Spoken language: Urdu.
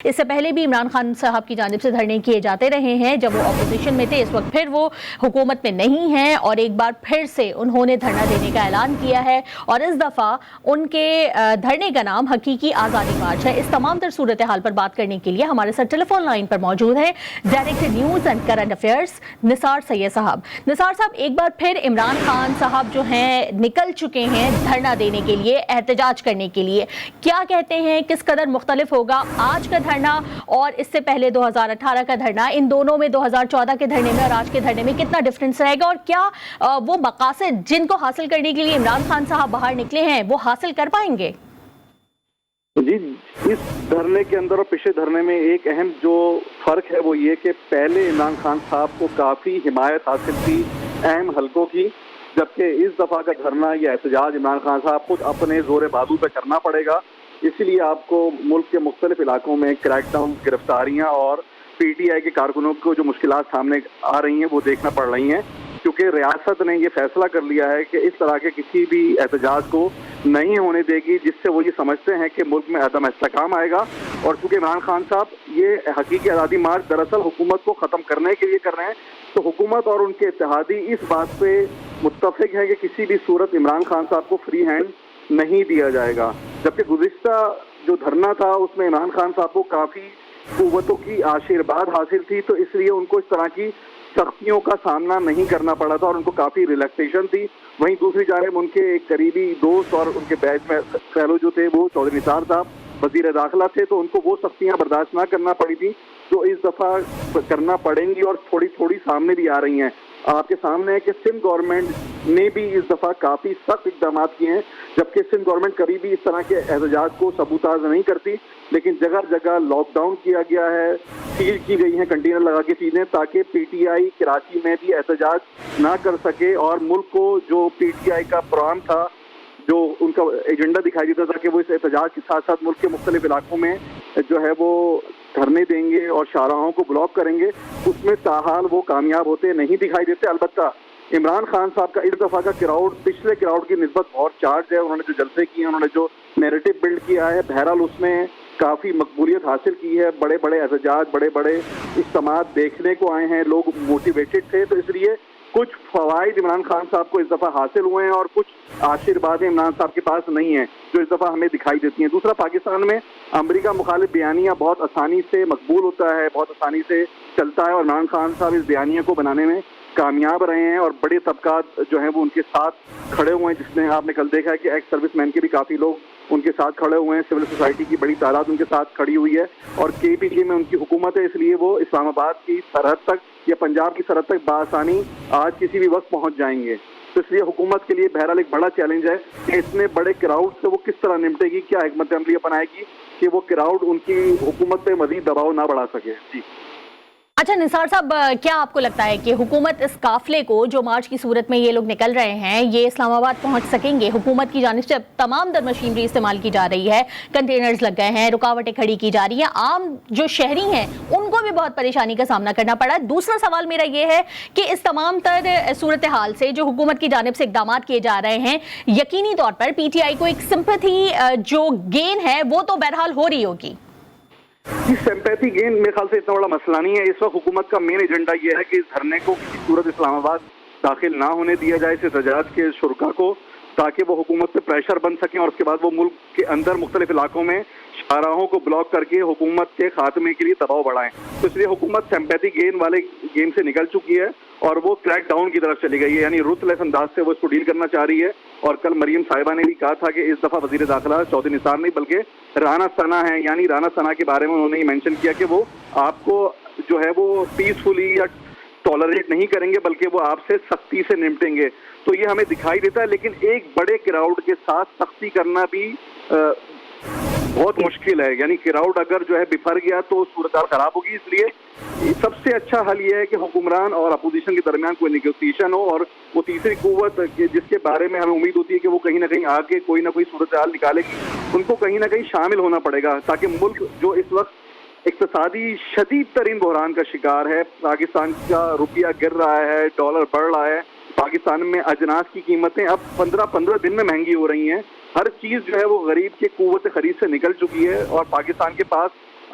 اس سے پہلے بھی عمران خان صاحب کی جانب سے دھرنے کیے جاتے رہے ہیں جب وہ اپوزیشن میں تھے، اس وقت پھر وہ حکومت میں نہیں ہیں اور ایک بار پھر سے انہوں نے دھرنا دینے کا اعلان کیا ہے، اور اس دفعہ ان کے دھرنے کا نام حقیقی آزادی مارچ ہے۔ اس تمام تر صورتحال پر بات کرنے کے لیے ہمارے ساتھ ٹیلی فون لائن پر موجود ہے director news and current affairs Nisar Syed صاحب۔ نثار صاحب، ایک بار پھر عمران خان صاحب جو ہیں نکل چکے ہیں دھرنا دینے کے لیے، احتجاج کرنے کے لیے، کیا کہتے ہیں کس قدر مختلف ہوگا آج کا دھرنا اور اس سے پہلے 2018 کا دھرنا؟ ان دونوں میں 2014 کے دھرنے میں اور آج کے دھرنے میں کتنا ڈفرنس رہے گا، اور کیا وہ مقاصد جن کو حاصل کرنے کے لیے عمران خان صاحب باہر نکلے ہیں وہ حاصل کر پائیں گے؟ جی، اس دھرنے کے اندر اور پچھلے دھرنے میں ایک اہم جو فرق ہے وہ یہ کہ پہلے عمران خان صاحب کو کافی حمایت حاصل تھی اہم حلقوں کی، جبکہ اس دفعہ کا دھرنا یا احتجاج عمران خان صاحب خود اپنے زور بازو پہ کرنا پڑے گا۔ اسی لیے آپ کو ملک کے مختلف علاقوں میں کریک ڈاؤن، گرفتاریاں اور پی ٹی آئی کے کارکنوں کو جو مشکلات سامنے آ رہی ہیں وہ دیکھنا پڑ رہی ہیں، کیونکہ ریاست نے یہ فیصلہ کر لیا ہے کہ اس طرح کے کسی بھی احتجاج کو نہیں ہونے دے گی جس سے وہ یہ سمجھتے ہیں کہ ملک میں عدم استحکام آئے گا۔ اور چونکہ عمران خان صاحب یہ حقیقی آزادی مارچ دراصل حکومت کو ختم کرنے کے لیے کر رہے ہیں، تو حکومت اور ان کے اتحادی اس بات پہ متفق ہے کہ کسی بھی صورت عمران خان صاحب کو فری ہینڈ نہیں دیا جائے گا۔ جبکہ گزشتہ جو دھرنا تھا اس میں عمران خان صاحب کو کافی قوتوں کی آشیرواد حاصل تھی، تو اس لیے ان کو اس طرح کی سختیوں کا سامنا نہیں کرنا پڑا تھا اور ان کو کافی ریلیکسیشن تھی۔ وہیں دوسری جانب ان کے ایک قریبی دوست اور ان کے بیچ میں فیلو جو تھے وہ چودھری نثار صاحب وزیر داخلہ تھے، تو ان کو وہ سختیاں برداشت نہ کرنا پڑی تھی جو اس دفعہ کرنا پڑیں گی اور تھوڑی تھوڑی سامنے بھی آ رہی ہیں۔ آپ کے سامنے ہے کہ سندھ گورنمنٹ نے بھی اس دفعہ کافی سخت اقدامات کیے ہیں، جبکہ سندھ گورنمنٹ کبھی بھی اس طرح کے احتجاج کو سبوتاژ نہیں کرتی، لیکن جگہ جگہ لاک ڈاؤن کیا گیا ہے، سیل کی گئی ہیں کنٹینر لگا کے چیزیں تاکہ پی ٹی آئی کراچی میں بھی احتجاج نہ کر سکے، اور ملک کو جو پی ٹی آئی کا پروگرام تھا، جو ان کا ایجنڈا دکھائی دیتا تھا کہ وہ اس احتجاج کے ساتھ ساتھ ملک کے مختلف علاقوں میں جو ہے وہ دھرنے دیں گے اور شاہراہوں کو بلاک کریں گے، اس میں تاحال وہ کامیاب ہوتے نہیں دکھائی دیتے۔ البتہ عمران خان صاحب کا اس دفعہ کا کراؤڈ پچھلے کراؤڈ کی نسبت بہت چارج ہے، انہوں نے جو جلسے کیے ہیں، انہوں نے جو نیریٹو بلڈ کیا ہے، بہرحال اس میں کافی مقبولیت حاصل کی ہے، بڑے بڑے احتجاج، بڑے بڑے اجتماعات دیکھنے کو آئے ہیں، لوگ موٹیویٹڈ تھے، تو اس لیے کچھ فوائد عمران خان صاحب کو اس دفعہ حاصل ہوئے ہیں اور کچھ آشیروادیں عمران صاحب کے پاس نہیں ہیں جو اس دفعہ ہمیں دکھائی دیتی ہیں۔ دوسرا، پاکستان میں امریکہ مخالف بیانیہ بہت آسانی سے مقبول ہوتا ہے، بہت آسانی سے چلتا ہے، اور عمران خان صاحب اس بیانیہ کو بنانے میں کامیاب رہے ہیں اور بڑے طبقات جو ہیں وہ ان کے ساتھ کھڑے ہوئے ہیں، جس نے آپ نے کل دیکھا ہے کہ ایکس سروس مین کے بھی کافی لوگ ان کے ساتھ کھڑے ہوئے ہیں، سول سوسائٹی کی بڑی تعداد ان کے ساتھ کھڑی ہوئی ہے، اور کے پی کے میں ان کی حکومت ہے، اس لیے وہ اسلام آباد کی سرحد تک یا پنجاب کی سرحد تک بآسانی آج کسی بھی وقت پہنچ جائیں گے۔ تو اس لیے حکومت کے لیے بہرحال ایک بڑا چیلنج ہے کہ اتنے بڑے کراؤڈ سے وہ کس طرح نمٹے گی، کیا حکمت عملی اپنائے گی کہ وہ کراؤڈ ان کی حکومت پہ مزید دباؤ نہ بڑھا سکے۔ جی اچھا نثار صاحب، کیا آپ کو لگتا ہے کہ حکومت اس قافلے کو جو مارچ کی صورت میں یہ لوگ نکل رہے ہیں یہ اسلام آباد پہنچ سکیں گے؟ حکومت کی جانب سے تمام در مشینری استعمال کی جا رہی ہے، کنٹینرز لگ گئے ہیں، رکاوٹیں کھڑی کی جا رہی ہیں، عام جو شہری ہیں ان کو بھی بہت پریشانی کا سامنا کرنا پڑا ہے۔ دوسرا سوال میرا یہ ہے کہ اس تمام تر صورتحال سے جو حکومت کی جانب سے اقدامات کیے جا رہے ہیں، یقینی طور پر پی ٹی آئی کو ایک سمپتھی جو گین ہے وہ تو بہرحال ہو رہی ہوگی۔ سمپیتھی گین میرے خیال سے اتنا بڑا مسئلہ نہیں ہے۔ اس وقت حکومت کا مین ایجنڈا یہ ہے کہ اس دھرنے کو کسی صورت اسلام آباد داخل نہ ہونے دیا جائے اس احتجاج کے شرکا کو، تاکہ وہ حکومت پہ پریشر بن سکیں اور اس کے بعد وہ ملک کے اندر مختلف علاقوں میں شاہراہوں کو بلاک کر کے حکومت کے خاتمے کے لیے دباؤ بڑھائیں۔ تو اس لیے حکومت سمپیتھی گین والے گیم سے نکل چکی ہے اور وہ کریک ڈاؤن کی طرف چلی گئی ہے، یعنی روتھ لیس انداز سے وہ اس کو ڈیل کرنا چاہ رہی ہے۔ اور کل مریم صاحبہ نے بھی کہا تھا کہ اس دفعہ وزیر داخلہ چودھری نثار نہیں بلکہ رانا ثنا ہے، یعنی رانا ثنا کے بارے میں انہوں نے یہ مینشن کیا کہ وہ آپ کو جو ہے وہ پیسفلی یا ٹالریٹ نہیں کریں گے بلکہ وہ آپ سے سختی سے نمٹیں گے۔ تو یہ ہمیں دکھائی دیتا ہے، لیکن ایک بڑے کراؤڈ کے ساتھ سختی کرنا بھی بہت مشکل ہے، یعنی کراؤڈ اگر جو ہے بفر گیا تو صورتحال خراب ہوگی۔ اس لیے سب سے اچھا حل یہ ہے کہ حکمران اور اپوزیشن کے درمیان کوئی نیگوسیشن ہو، اور وہ تیسری قوت جس کے بارے میں ہمیں امید ہوتی ہے کہ وہ کہیں نہ کہیں آگے کوئی نہ کوئی صورتحال نکالے گی، ان کو کہیں نہ کہیں شامل ہونا پڑے گا، تاکہ ملک جو اس وقت اقتصادی شدید ترین بحران کا شکار ہے، پاکستان کا روپیہ گر رہا ہے، ڈالر بڑھ رہا ہے، پاکستان میں اجناس کی قیمتیں اب 15 دن میں مہنگی ہو رہی ہیں، ہر چیز جو ہے وہ غریب کے قوت خرید سے نکل چکی ہے، اور پاکستان کے پاس